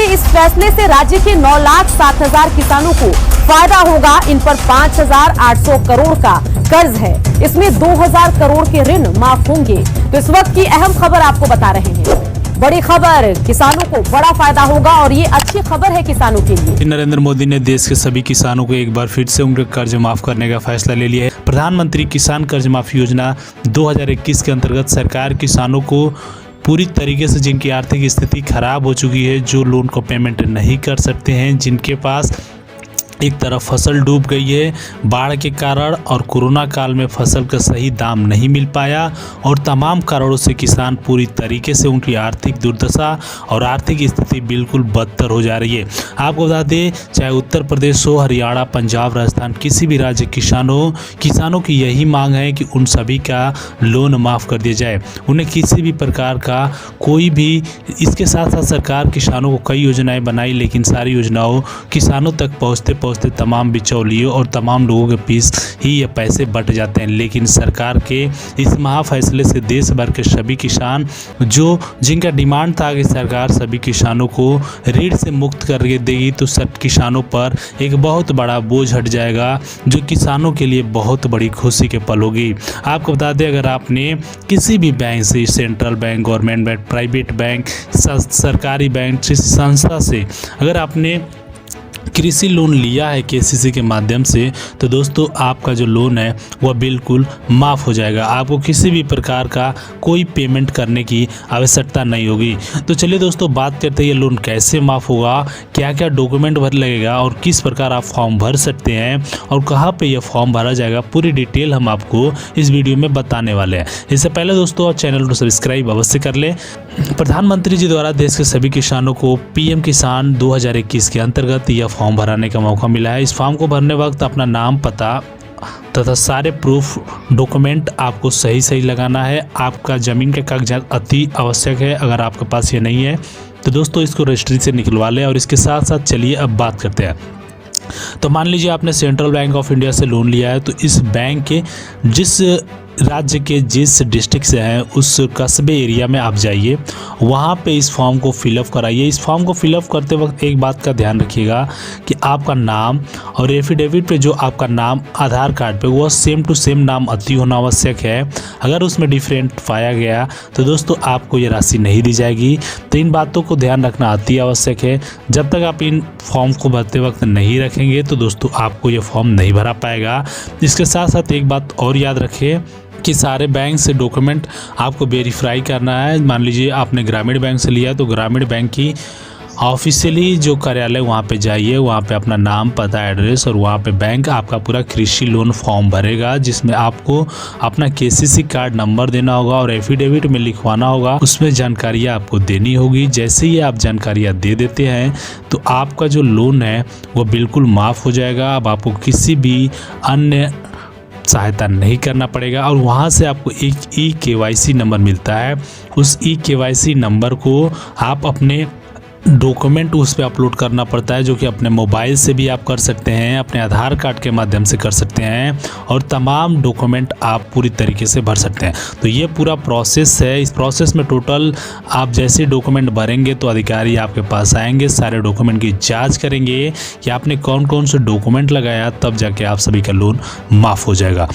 के इस फैसले से राज्य के 9,07,000 किसानों को फायदा होगा। इन पर 5,800 करोड़ का कर्ज है। इसमें 2,000 करोड़ के ऋण माफ होंगे। तो इस वक्त की अहम खबर आपको बता रहे हैं। बड़ी खबर, किसानों को बड़ा फायदा होगा और ये अच्छी खबर है किसानों के लिए। नरेंद्र मोदी ने देश के सभी किसानों को एक बार फिर से उनके कर्ज माफ करने का फैसला ले लिया है। प्रधानमंत्री किसान कर्ज माफी योजना 2021 के अंतर्गत सरकार किसानों को पूरी तरीके से, जिनकी आर्थिक स्थिति खराब हो चुकी है, जो लोन को पेमेंट नहीं कर सकते हैं, जिनके पास एक तरफ फसल डूब गई है बाढ़ के कारण और कोरोना काल में फसल का सही दाम नहीं मिल पाया, और तमाम कारणों से किसान पूरी तरीके से उनकी आर्थिक दुर्दशा और आर्थिक स्थिति बिल्कुल बदतर हो जा रही है। आपको बता दें, चाहे उत्तर प्रदेश हो, हरियाणा, पंजाब, राजस्थान, किसी भी राज्य किसानों की यही मांग है कि उन सभी का लोन माफ़ कर दिया जाए। उन्हें किसी भी प्रकार का कोई भी, इसके साथ साथ सरकार किसानों को कई योजनाएं बनाई, लेकिन सारी योजनाओं किसानों तक पहुँचते तमाम बिचौलियों और तमाम लोगों के बीच ही ये पैसे बट जाते हैं। लेकिन सरकार के इस महाफैसले से देश भर के सभी किसान, जिनका डिमांड था कि सरकार सभी किसानों को ऋण से मुक्त कर देगी, तो सब किसानों पर एक बहुत बड़ा बोझ हट जाएगा, जो किसानों के लिए बहुत बड़ी खुशी के पल होगी। आपको बता दें, अगर आपने किसी भी बैंक से, central bank, government bank, private bank, सरकारी बैंक, संस्था से अगर आपने कृषि लोन लिया है केसीसी के माध्यम से, तो दोस्तों आपका जो लोन है वह बिल्कुल माफ़ हो जाएगा। आपको किसी भी प्रकार का कोई पेमेंट करने की आवश्यकता नहीं होगी। तो चलिए दोस्तों, बात करते हैं ये लोन कैसे माफ़ होगा, क्या क्या डॉक्यूमेंट भर लगेगा और किस प्रकार आप फॉर्म भर सकते हैं और कहाँ पे यह फॉर्म भरा जाएगा, पूरी डिटेल हम आपको इस वीडियो में बताने वाले हैं। इससे पहले दोस्तों, आप चैनल को सब्सक्राइब अवश्य कर लें। प्रधानमंत्री जी द्वारा देश के सभी किसानों को पीएम किसान 2021 के अंतर्गत यह फॉर्म भराने का मौका मिला है। इस फॉर्म को भरने वक्त अपना नाम, पता तथा सारे प्रूफ डॉक्यूमेंट आपको सही लगाना है। आपका ज़मीन के कागजात अति आवश्यक है। अगर आपके पास ये नहीं है तो दोस्तों इसको रजिस्ट्री से निकलवा लें। और इसके साथ साथ चलिए अब बात करते हैं। तो मान लीजिए आपने सेंट्रल बैंक ऑफ इंडिया से लोन लिया है, तो इस बैंक के जिस राज्य के जिस डिस्ट्रिक्ट से हैं उस कस्बे एरिया में आप जाइए, वहाँ पे इस फॉर्म को फिलअप कराइए। इस फॉर्म को फिलअप करते वक्त एक बात का ध्यान रखिएगा कि आपका नाम और एफिडेविट पे जो आपका नाम आधार कार्ड पे, वो सेम टू सेम नाम अति होना आवश्यक है। अगर उसमें डिफरेंट पाया गया तो दोस्तों आपको ये राशि नहीं दी जाएगी। तो इन बातों को ध्यान रखना अति आवश्यक है। जब तक आप इन फॉर्म को भरते वक्त नहीं रखेंगे तो दोस्तों आपको ये फॉर्म नहीं भरा पाएगा। इसके साथ साथ एक बात और याद रखिए कि सारे बैंक से डॉक्यूमेंट आपको वेरीफाई करना है। मान लीजिए आपने ग्रामीण बैंक से लिया, तो ग्रामीण बैंक की ऑफिशियली जो कार्यालय, वहाँ पे जाइए, वहाँ पे अपना नाम, पता, एड्रेस, और वहाँ पे बैंक आपका पूरा कृषि लोन फॉर्म भरेगा, जिसमें आपको अपना केसीसी कार्ड नंबर देना होगा और एफिडेविट में लिखवाना होगा। उसमें जानकारियाँ आपको देनी होगी। जैसे ही आप जानकारियाँ दे देते हैं तो आपका जो लोन है वो बिल्कुल माफ़ हो जाएगा। अब आपको किसी भी अन्य सहायता नहीं करना पड़ेगा। और वहाँ से आपको एक eKYC नंबर मिलता है। उस eKYC नंबर को आप अपने डॉक्यूमेंट उस पर अपलोड करना पड़ता है, जो कि अपने मोबाइल से भी आप कर सकते हैं, अपने आधार कार्ड के माध्यम से कर सकते हैं, और तमाम डॉक्यूमेंट आप पूरी तरीके से भर सकते हैं। तो ये पूरा प्रोसेस है। इस प्रोसेस में टोटल आप जैसे डॉक्यूमेंट भरेंगे तो अधिकारी आपके पास आएंगे, सारे डॉक्यूमेंट की जांच करेंगे कि आपने कौन कौन से डॉक्यूमेंट लगाया, तब जाके आप सभी का लोन माफ़ हो जाएगा।